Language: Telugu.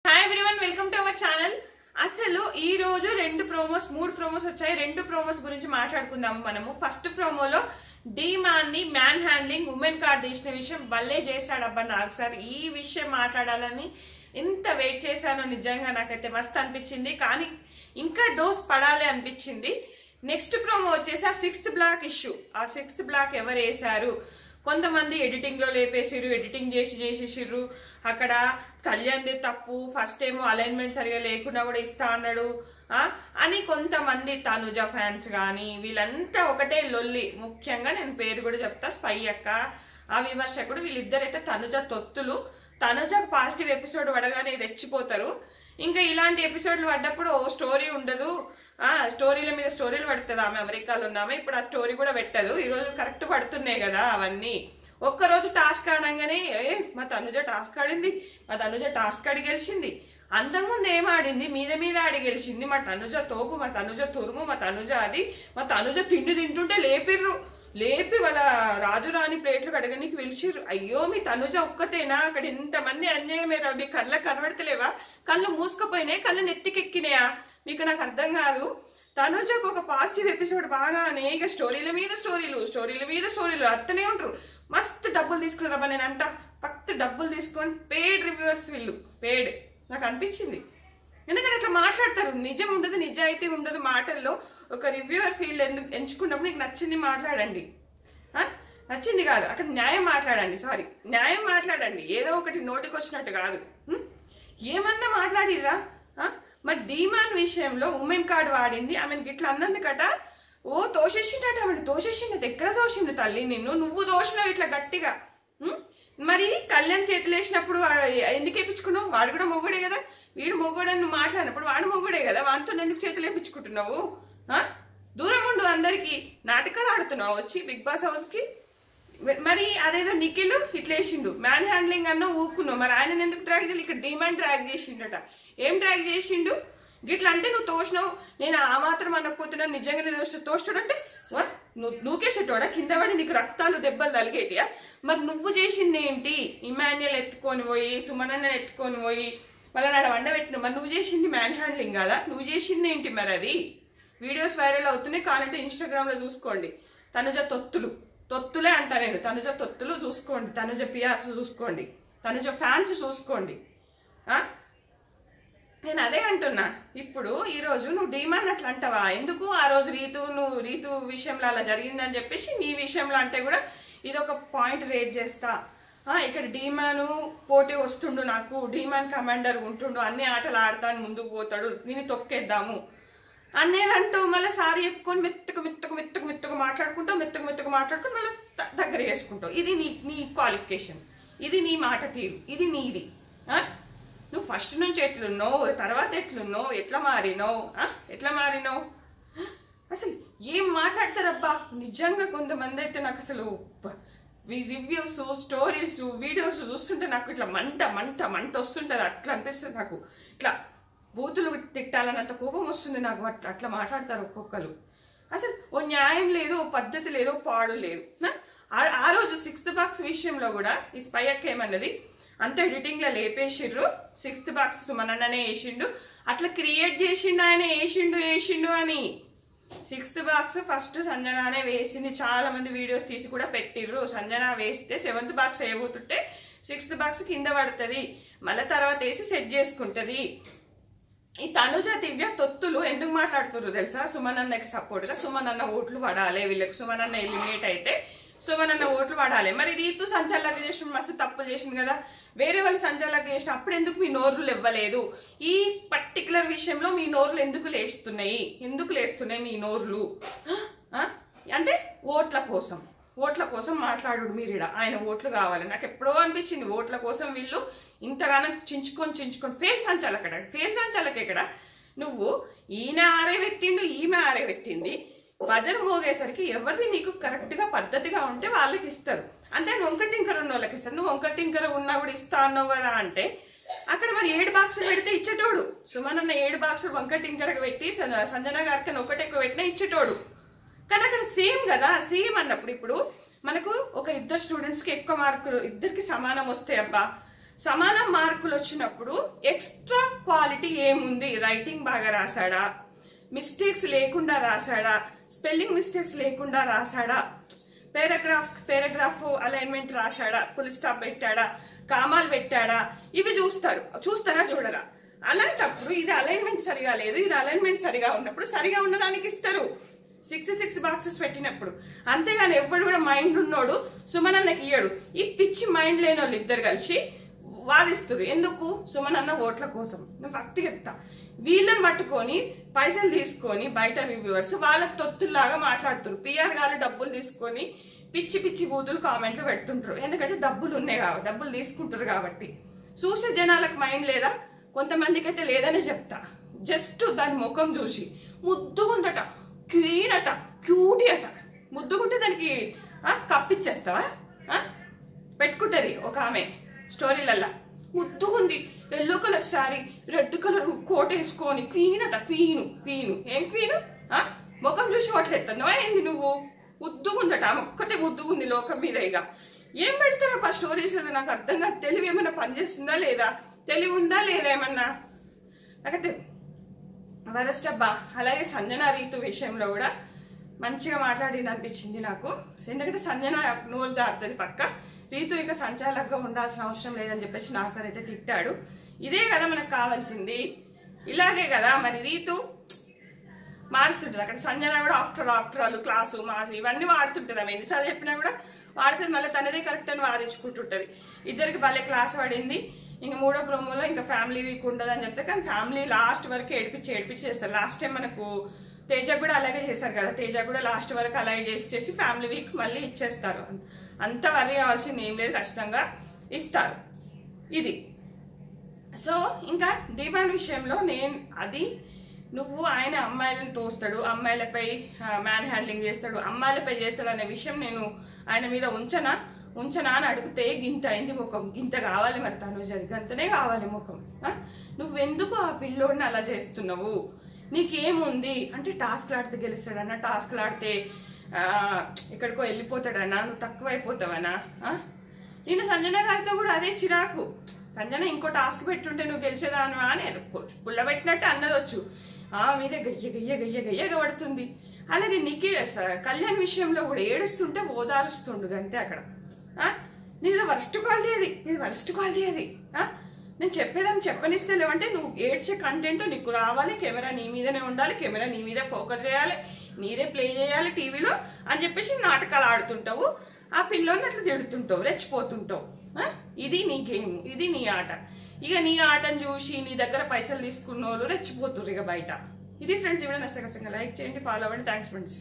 Hi everyone, welcome to our channel. అసలు ఈ రోజు మూడు ప్రోమోస్ వచ్చాయి. రెండు ప్రోమోస్ గురించి మాట్లాడుకుందాము మనము. ఫస్ట్ ప్రోమోలో డీమాన్ ని మ్యాన్ హ్యాండ్లింగ్ ఉమెన్ కార్డ్ తీసిన విషయం భలే చేశాడబ్బా నాకు సార్. ఈ విషయం మాట్లాడాలని ఎంత వెయిట్ చేశానో నిజంగా నాకైతే మస్తు అనిపించింది. కానీ ఇంకా డోస్ పడాలి అనిపించింది. నెక్స్ట్ ప్రోమో వచ్చేసి ఆ 6th బ్లాక్ ఇష్యూ. ఆ 6th బ్లాక్ ఎవరు వేశారు? కొంతమంది ఎడిటింగ్ లో లేపేసిర్రు, ఎడిటింగ్ చేసేసిర్రు. అక్కడ కళ్యాణ్ది తప్పు, ఫస్ట్ ఏమో అలైన్మెంట్ సరిగా లేకుండా కూడా ఇస్తా అన్నాడు అని కొంతమంది తనుజ ఫ్యాన్స్ కానీ వీళ్ళంతా ఒకటే లొల్లి. ముఖ్యంగా నేను పేరు కూడా చెప్తా, స్పై అక్క, ఆ విమర్శకుడు, వీళ్ళిద్దరైతే తనుజ తొత్తులు. తనుజ పాజిటివ్ ఎపిసోడ్ పడగానే రెచ్చిపోతారు. ఇంకా ఇలాంటి ఎపిసోడ్లు పడ్డప్పుడు స్టోరీ ఉండదు, స్టోరీల మీద స్టోరీలు పడుతుంది. ఆమె అమెరికాలో ఉన్నామే, ఇప్పుడు ఆ స్టోరీ కూడా పెట్టదు. ఈరోజు కరెక్ట్ పడుతున్నాయి కదా అవన్నీ. ఒక్కరోజు టాస్క్ ఆడంగానే మా తనుజ టాస్క్ ఆడింది, మా తనుజ టాస్క్ ఆడి గెలిచింది. అంతకుముందు ఏం ఆడింది? మీద మీద ఆడి గెలిచింది. మా తనుజ తోపు, మా తనుజ తురుము, మా తనుజ అది. మా తనుజ తిండి తింటుంటే లేపి వాళ్ళ రాజు రాణి ప్లేట్లు కడగనికి పిలిచిర్రు. అయ్యో మీ తనుజ ఒక్కతేనా? అక్కడ ఇంతమంది అన్యాయమే రా, మీ కళ్ళకు కనబడతలేవా? కళ్ళు మూసుకుపోయినాయి, కళ్ళు నెత్తికెక్కినాయా? మీకు నాకు అర్థం కాదు. తనుజకు ఒక పాజిటివ్ ఎపిసోడ్ బాగానే ఇక స్టోరీల మీద స్టోరీలు అత్తనే ఉంటారు. మస్తు డబ్బులు తీసుకున్నారబ్బా. నేను అంట ఫక్త్ డబ్బులు తీసుకొని పెయిడ్ రివ్యూవర్స్ వీళ్ళు, పెయిడ్ నాకు అనిపించింది. ఎందుకంటే అట్లా మాట్లాడతారు, నిజం ఉండదు, నిజాయితీ ఉండదు మాటల్లో. ఒక రివ్యూవర్ ఫీల్డ్ ఎంచుకున్నప్పుడు నీకు నచ్చింది మాట్లాడండి, నచ్చింది కాదు అక్కడ న్యాయం మాట్లాడండి. న్యాయం మాట్లాడండి, ఏదో ఒకటి నోటికి వచ్చినట్టు కాదు. ఏమన్నా మాట్లాడిర్రా? మరి డీమాన్ విషయంలో ఉమెన్ కార్డ్ వాడింది, ఆమెను గిట్లా అన్నందుకట తోసేసిండట. ఆమెను తోసేసిండట. ఎక్కడ తోసిండు తల్లి నిన్ను? నువ్వు తోసినావు ఇట్లా గట్టిగా. మరి కళ్యాణ్ చేతులు వేసినప్పుడు ఎందుకు వేయించుకున్నావు? వాడు కూడా మొగుడే కదా. వీడు మొగుడని నువ్వు మాట్లాడినప్పుడు వాడు మొగుడే కదా, వాడితో ఎందుకు చేతులు వేయించుకుంటున్నావు? దూరం ఉండు, అందరికి నాటకాలు ఆడుతున్నావు వచ్చి బిగ్ బాస్ హౌస్ కి. మరి అదేదో నిఖిల్ ఇట్లేసిండు, మ్యాన్ హ్యాండ్లింగ్ అన్న ఊకున్నావు. మరి ఆయన ఎందుకు డ్రాగ్ చేయాలి? ఇక్కడ డిమాండ్ డ్రాగ్ చేసిండట. ఏం డ్రాగ్ చేసిండు? గిట్లా అంటే నువ్వు తోసినావు, నేను ఆ మాత్రం అనకపోతున్నాను, నిజంగానే తోస్తుడు అంటే నూకేసేటోడా? కింద పడి నీకు రక్తాలు దెబ్బలు తలిగేటియా? మరి నువ్వు చేసింది ఏంటి? ఇమాన్యుయల్ ఎత్తుకొని పోయి, సుమనన్న ఎత్తుకొని పోయి మళ్ళీ నాడు వండబెట్టిన. మరి నువ్వు చేసింది మ్యాన్ హ్యాండ్లింగ్ కదా? నువ్వు చేసింది ఏంటి? మరి అది వీడియోస్ వైరల్ అవుతున్నాయి, కావాలంటే ఇన్స్టాగ్రామ్ లో చూసుకోండి. తనుజ తొత్తులే అంటా నేను. తనుజ తొత్తులు చూసుకోండి, తనుజ పిఆర్స్ చూసుకోండి, తనుజ ఫ్యాన్స్ చూసుకోండి. నేను అదే అంటున్నా. ఇప్పుడు ఈరోజు నువ్వు డీమాన్ అట్లా అంటావా? ఎందుకు ఆ రోజు రీతు విషయంలో అలా జరిగిందని చెప్పేసి నీ విషయంలో అంటే కూడా ఇది ఒక పాయింట్ రేజ్ చేస్తా. ఇక్కడ డీమాను పోటీ వస్తుండు, నాకు డీమాన్ కమాండర్ ఉంటుండు, అన్ని ఆటలు ఆడతాను, ముందుకు పోతాడు, నేను తొక్కేద్దాము అన్నేదంటూ మళ్ళీ సారీ చెప్పుకొని మెత్తకు మాట్లాడుకుంటావు, మెత్తకు మాట్లాడుకుని మళ్ళీ దగ్గర చేసుకుంటావు. ఇది నీ క్వాలిఫికేషన్, ఇది నీ మాట తీరు, ఇది నీది. నువ్వు ఫస్ట్ నుంచి ఎట్లున్నావు, తర్వాత ఎట్లున్నావు, ఎట్లా మారినావు? అసలు ఏం మాట్లాడతారబ్బా నిజంగా. కొంతమంది అయితే నాకు అసలు రివ్యూస్, స్టోరీస్, వీడియోస్ చూస్తుంటే నాకు ఇట్లా మంట వస్తుంటది. అట్లా అనిపిస్తుంది నాకు. ఇట్లా బూతులు తిట్టాలన్నంత కోపం వస్తుంది నాకు. అట్లా మాట్లాడతారు ఒక్కొక్కరు. అసలు ఓ న్యాయం లేదు, ఓ పద్ధతి లేదు, పాడు లేదు. ఆ రోజు 6th బాక్స్ విషయంలో కూడా ఈ స్పై అక్క ఏమన్నది, అంత ఎడిటింగ్ లో లేపేసిర్రు, 6th బాక్స్ సుమనన్ననే వేసిండు, అట్లా క్రియేట్ చేసిండు ఆయన, వేసిండు అని. 6th బాక్స్ ఫస్ట్ సంజనానే వేసింది. చాలా మంది వీడియోస్ తీసి కూడా పెట్టిర్రు. సంజన వేస్తే 7th బాక్స్ వేయబోతుంటే 6th బాక్స్ కింద పడుతుంది, మళ్ళీ తర్వాత వేసి సెట్ చేసుకుంటది. ఈ తనుజ దివ్య తొత్తులు ఎందుకు మాట్లాడుతున్నారు తెలుసా? సుమనన్నకి సపోర్ట్ గా సుమనన్న ఓట్లు పడాలి వీళ్ళకి. సుమనన్న ఎలిమినేట్ అయితే సుమనన్న ఓట్లు పడాలి. మరి రీతు సంచాలక చేసిన మస్తు తప్పులు చేసింది కదా, వేరే వాళ్ళు సంచాలక చేసిన అప్పుడు ఎందుకు మీ నోర్లు ఇవ్వలేదు? ఈ పర్టికులర్ విషయంలో మీ నోర్లు ఎందుకు లేస్తున్నాయి మీ నోర్లు? అంటే ఓట్ల కోసం మాట్లాడు మీరు. ఆయన ఓట్లు కావాలి. నాకు ఎప్పుడో అనిపించింది ఓట్ల కోసం వీళ్ళు ఇంతగానో చించుకొని ఫేల్ సంచాలక ఇక్కడ నువ్వు ఈయన ఆరే పెట్టిండు, ఈమె ఆరే పెట్టింది. బజర్ మోగేసరికి ఎవరిది నీకు కరెక్ట్ గా పద్ధతిగా ఉంటే వాళ్ళకి ఇస్తారు. అంటే వంకటింకర ఉన్న వాళ్ళకి ఇస్తారు. నువ్వు వంకటింకర ఉన్నా కూడా ఇస్తా అన్నావు కదా అంటే అక్కడ మరి 7 బాక్సులు పెడితే ఇచ్చేటోడు. సుమనన్న 7 బాక్సులు వంకటింకరకు పెట్టి సంజన గారికి ఒకటి ఎక్కువ పెట్టినా ఇచ్చేటోడు. కానీ అక్కడ సేమ్ కదా. సేమ్ అన్నప్పుడు ఇప్పుడు మనకు ఒక 2 స్టూడెంట్స్ కి ఎక్కువ మార్కులు, ఇద్దరికి సమానం వస్తాయి అబ్బా. సమాన మార్కులు వచ్చినప్పుడు ఎక్స్ట్రా క్వాలిటీ ఏముంది? రైటింగ్ బాగా రాశాడా, మిస్టేక్స్ లేకుండా రాశాడా, స్పెల్లింగ్ మిస్టేక్స్ లేకుండా రాశాడా, పేరాగ్రాఫ్ అలైన్మెంట్ రాశాడా, ఫుల్ స్టాప్ పెట్టాడా, కామాలు పెట్టాడా, ఇవి చూస్తారా చూడరా? అలాంటప్పుడు ఇది అలైన్మెంట్ సరిగా లేదు, ఇది అలైన్మెంట్ సరిగా ఉన్నప్పుడు సరిగా ఉన్నదానికి ఇస్తారు 6 బాక్సెస్ పెట్టినప్పుడు. అంతేగాని ఎవ్వడు కూడా మైండ్ ఉన్నోడు సుమనన్నకి ఇయ్యడు. ఈ పిచ్చి మైండ్ లేని వాళ్ళు ఇద్దరు కలిసి వాదిస్తారు. ఎందుకు? సుమనన్న ఓట్ల కోసం. నేను భక్తి చెప్తా, వీళ్ళని పట్టుకొని పైసలు తీసుకొని బయట రివ్యూవర్స్ వాళ్ళకి తొత్తుల్లాగా మాట్లాడుతారు. పిఆర్ గారు డబ్బులు తీసుకొని పిచ్చి పిచ్చి బూతులు కామెంట్లు పెడుతుంటారు. ఎందుకంటే డబ్బులు ఉన్నాయి కాబట్టి, డబ్బులు తీసుకుంటారు కాబట్టి. చూసే జనాలకు మైండ్ లేదా? కొంతమందికి అయితే లేదనే చెప్తా. జస్ట్ దాని ముఖం చూసి ముద్దుగుందట, క్వీన్ అట, క్యూటీ అట, ముద్దుగుంటే దానికి కప్పిచ్చేస్తావా? పెట్టుకుంటది ఒక ఆమె స్టోరీలల్లా, ముద్దుగుంది, yellow colour sari, red colour coat వేసుకొని క్వీన్ అట, క్వీను. ఏం క్వీను? ముఖం చూసి ఓట్లెత్తున్నావా ఏంది నువ్వు? ముద్దుగుందట, ఆమె ఒక్కతే ముద్దుగుంది లోకం మీద. ఇక ఏం పెడతారు ఆ స్టోరీస్? నాకు అర్థం కాదు. తెలివి ఏమన్నా పనిచేస్తుందా లేదా? తెలివి ఉందా లేదా ఏమన్నా? నాకైతే వరస్ట్ అబ్బా. అలాగే సంజన రీతు విషయంలో కూడా మంచిగా మాట్లాడింది అనిపించింది నాకు. ఎందుకంటే సంజన నోరు జారుతుంది పక్క, రీతు ఇక సంచాలకుగా ఉండాల్సిన అవసరం లేదని చెప్పేసి నాకు సార్ అయితే తిట్టాడు. ఇదే కదా మనకు కావాల్సింది, ఇలాగే కదా. మరి రీతు మారుస్తుంటది అక్కడ, సంజన కూడా ఆఫ్టర్ ఆల్ క్లాసు మాసు ఇవన్నీ వాడుతుంటది. ఆమె ఎన్నిసార్లు చెప్పినా కూడా వాడుతుంది. మళ్ళీ తనదే కరెక్ట్ అని వాదించుకుంటుంటది. ఇద్దరికి భలే క్లాస్ పడింది. ఇంకా 3వ ప్రోమోలో ఇంకా ఫ్యామిలీ వీక్ ఉండదు అని చెప్తే, కానీ ఫ్యామిలీ లాస్ట్ వరకు ఏడిపించి చేస్తారు. లాస్ట్ టైం మనకు తేజ కూడా అలాగే చేశారు కదా. తేజ కూడా లాస్ట్ వరకు అలాగే చేసి ఫ్యామిలీ వీక్ మళ్ళీ ఇచ్చేస్తారు. అంత వరి కావాల్సింది ఏం లేదు, ఖచ్చితంగా ఇస్తారు. ఇది సో ఇంకా దీపాన్ విషయంలో నువ్వు ఆయన అమ్మాయిలను తోస్తాడు, అమ్మాయిలపై మ్యాన్ హ్యాండ్లింగ్ చేస్తాడు, అమ్మాయిలపై చేస్తాడు అనే విషయం నేను ఆయన మీద ఉంచనా అని అడిగితే గింత అయింది ముఖం. గింత కావాలి మరి తనుజది, గంతనే కావాలి ముఖం. నువ్వెందుకు ఆ పిల్లోడిని అలా చేస్తున్నావు? నీకేముంది అంటే టాస్క్లు ఆడితే గెలుస్తాడన్నా, టాస్క్లు ఆడితే ఎక్కడికో వెళ్ళిపోతాడన్నా, నువ్వు తక్కువైపోతావనా? నేను సంజన గారితో కూడా అదే చిరాకు. సంజన ఇంకో టాస్క్ పెట్టుంటే నువ్వు గెలిచేదాను అని పుల్లబెట్టినట్టు అన్నదొచ్చు, మీదే గయ్యగా పడుతుంది. అలాగే కళ్యాణ్ విషయంలో కూడా ఏడుస్తుంటే ఓదారుస్తుండు అంతే అక్కడ. నీది వరస్ట్ క్వాలిటీ అది. నేను చెప్పేదాన్ని చెప్పనిస్తే లేవంటే నువ్వు ఏడ్చే కంటెంట్ నీకు రావాలి, కెమెరా నీ మీదనే ఉండాలి, కెమెరా నీ మీదే ఫోకస్ చేయాలి, నీదే ప్లే చేయాలి టీవీలో అని చెప్పేసి నాటకాలు ఆడుతుంటావు. ఆ పిల్లోని అట్లా తిడుతుంటావు, రెచ్చిపోతుంటావు. ఇది నీ గేమ్, ఇది నీ ఆట. ఇక నీ ఆటను చూసి నీ దగ్గర పైసలు తీసుకున్న వాళ్ళు రెచ్చిపోతుర్రు ఇక బయట. ఇది ఫ్రెండ్స్, ఇవ్వడం నచ్చ లైక్ చేయండి, ఫాలో అవ్వండి. Thanks friends.